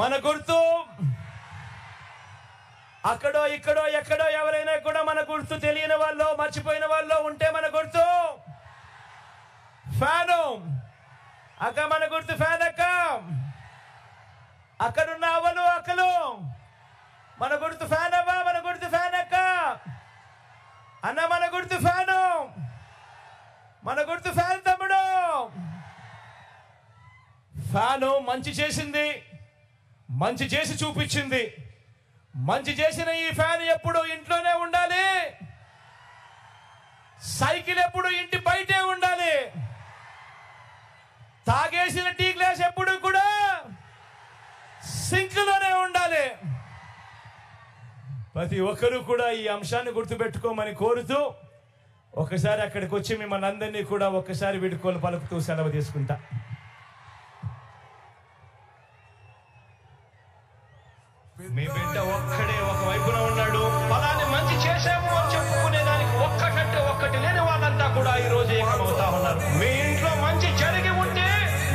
మన గుర్తు అక్కడో ఇక్కడో ఎక్కడో ఎవరైనా కూడా మన గుర్తు తెలియని వాళ్ళు మర్చిపోయిన వాళ్ళు ఉంటే మన గుర్తు ఫ్యాను. అక్క మన గుర్తు ఫ్యాన్. అక్క అక్కడున్న అవ్వలు అక్కలు మన గుర్తు ఫ్యాన్. అవ్వ మన గుర్తు ఫ్యాన్. అక్క అన్న మన గుర్తు ఫ్యాను. మన గుర్తు ఫ్యాన్ తమ్ముడు. ఫ్యాను మంచి చేసింది, మంచి చేసి చూపించింది. మంచి చేసిన ఈ ఫ్యాన్ ఎప్పుడు ఇంట్లోనే ఉండాలి, సైకిల్ ఎప్పుడు ఇంటి బయటే ఉండాలి, తాగేసిన టీ గ్లాస్ ఎప్పుడు కూడా సింక్లోనే ఉండాలి. ప్రతి ఒక్కరూ కూడా ఈ అంశాన్ని గుర్తుపెట్టుకోమని కోరుతూ ఒకసారి అక్కడికి వచ్చి మిమ్మల్ని అందరినీ కూడా ఒక్కసారి వీడుకోలు పలుకుతూ సెలవు తీసుకుంటా. మీ బిడ్డ ఒక్కడే ఒక వైపున ఉన్నాడు. ఫలాన్ని మంచి చేశాము అని చెప్పుకునే దానికి ఒక్కటంటే ఒక్కటి లేని వాళ్ళంతా కూడా ఈ రోజు ఏకమవుతా ఉన్నారు. మీ ఇంట్లో మంచి జరిగి ఉంటే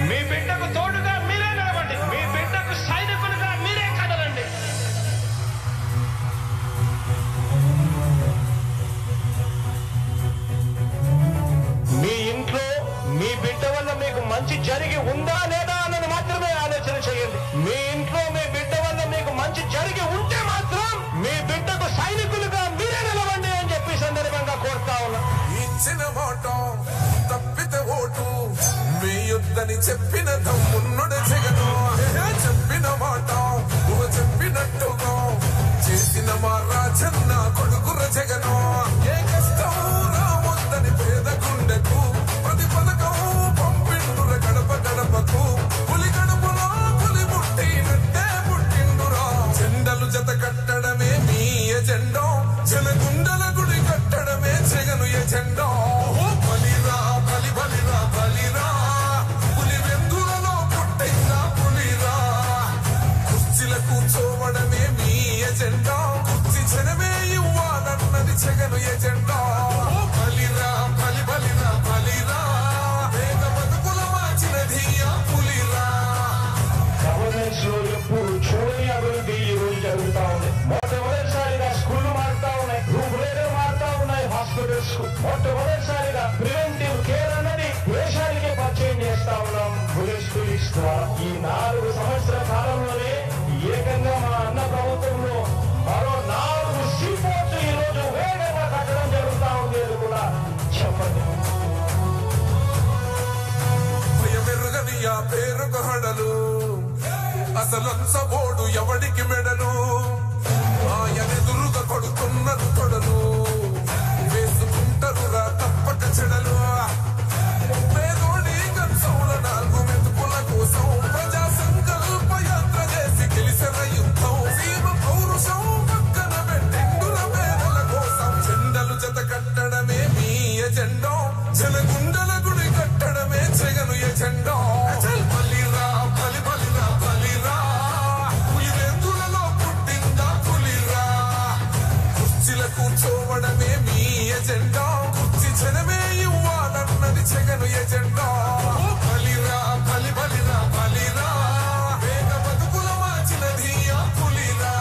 మీ బిడ్డకు తోడుగా మీరే నిలవండి, మీ బిడ్డకు సైనికులుగా మీరే కదలండి. మీ ఇంట్లో మీ బిడ్డ వల్ల మీకు మంచి జరిగి ఉందా లేదా అన్నది మాత్రమే ఆలోచన చేయండి. మీ ఇంట్లో మీ బిడ్డ వల్ల మీకు మంచి జరిగి ఉంటే మాత్రం మీ బిడ్డకు సైనికులుగా మీరే నిలవండి అని చెప్పి సందర్భంగా కోరుతా ఉన్నా. ఇచ్చిన మాట తప్పితే ఓటు మీ యుద్ధని చెప్పిన తమ్మున్నడు జగను. చెప్పిన మాట చెప్పినట్టుగా చేసిన మా రాజన్న కొడుకుర జగను. ఏ కష్టం రావద్దని పేద గుండెకు ప్రతి పథకం పంపిండుర గడప గడపకు. పులి గడపలో పులి పుట్టినట్టే పుట్టిండురా. జెండలు జత కట్టడమే మీ ఎజెండా, జనగుండల గుడి కట్టడమే జగను ఎజెండా. బలిరా బలి బలిరా బలిరా, పులి వెందులలో పుట్టిందా పులిరా. కుర్చీల కూర్చోవడమే మీ ఎజెండా, కుర్చీ జనమే ఇవ్వాలన్నది జగను ఎజెండా. బలిరా బలి బలిరా బలిరా, వేగ బతుకుల మార్చినది ఆ పులిరా. గవర్నెన్స్ లో ఎప్పుడు చూడని అభివృద్ధి ఈ రోజు జరుగుతా ఉంది. మొట్టమొదటిసారిగా స్కూళ్లు మారుతా ఉన్నాయి, రూపురేఖలు మారుతా ఉన్నాయి, హాస్పిటల్స్ కు మొట్టమొదటిసారిగా ప్రివెంటివ్ కేర్ అన్నది దేశానికి పరిచయం చేస్తా ఉన్నాం పోలీస్ ద్వారా. ఈ 4 సంవత్సరాల కాలంలోనే ఏకంగా మా అన్న ప్రభుత్వంలో మరో 4 సీపోర్ట్స్ ఈ రోజు వేగంగా కట్టడం జరుగుతా ఉంది. అది కూడా చెప్పండి. భయమెరుగని ఆ పేరుకు హడలు, అసలంచబోడు ఎవడికి మెడలు. ఆయనెదురుగా కొడుతున్నారు తొడలు, వేసుకుంటారు రా తప్పక చెడలు. పేదోడి కంచంల 4 మెతుకుల కోసం ప్రజా సంకల్ప యాత్ర చేసి గెలిసిన యుద్ధం. సీమ పౌరుషం పక్కన పెట్టిండుల పేదల కోసం. జెండలు జత కట్టడమే మీ ఎజెండా, జనగుండల గుడి కట్టడమే జగను ఎజెండా. బలిరా బలి బలిరా బలిరా, పులి వెందులలో పుట్టిందా పులిరా. కుర్చీల కూర్చోవడమే మీ ఎజెండా, కుర్చీ జనమే ఇవ్వాలన్నది జగను ఎజెండా. బలిరా బలి బలిరా బలిరా, వేగ బతుకుల మార్చినది ఆ పులిరా.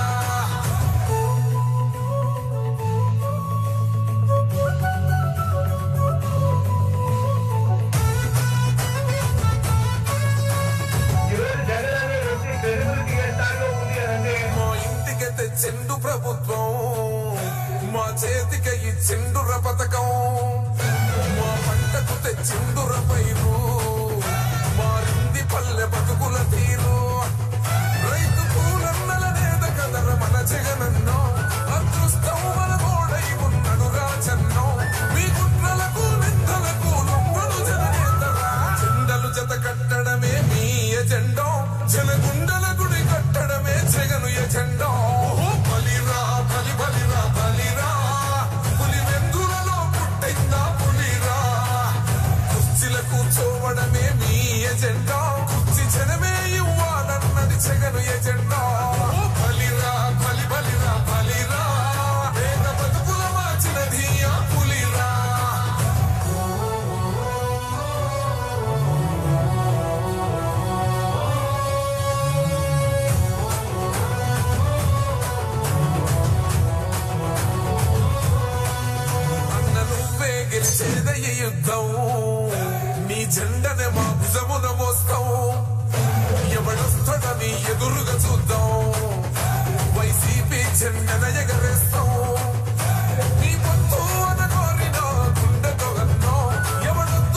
మా ఇంటికి తెచ్చిండు ప్రభుత్వం, మా చేతికి ఇచ్చిండుర పథకం. మా పంటకు తెచ్చిండుర పైరు, మారింది పల్లె బతుకుల తీరు. రైతు కూలన్నల నేత కదర మన జగనన్నో, అదృష్టం మన గోడై ఉన్నడు రాజన్నో. మీ కుట్రలకు నిందలకు లొంగడు జననేతరా. జెండలు జత కట్టడమే మీ ఎజెండా, జనగుండల గుడి కట్టడమే జగను ఎజెండా. బలిరా బలి బలిరా బలిరా, పులి వెందులలో పుట్టిందా పులిరా. కుర్చీల కూర్చోవడమే మీ ఎజెండా, కుర్చీ జనమే ఇవ్వాలన్నది జగను ఎజెండా. బలిరా బలి బలిరా బలిరా, వేగ బతుకుల మార్చినది ఆ పులిరా. యుద్ధం నీ జెండనే మా భుజమున మోస్తాం ఎవడొస్తాడని ఎదురుగా చూద్దాం వైసీపీ జెండన ఎగరేస్తాం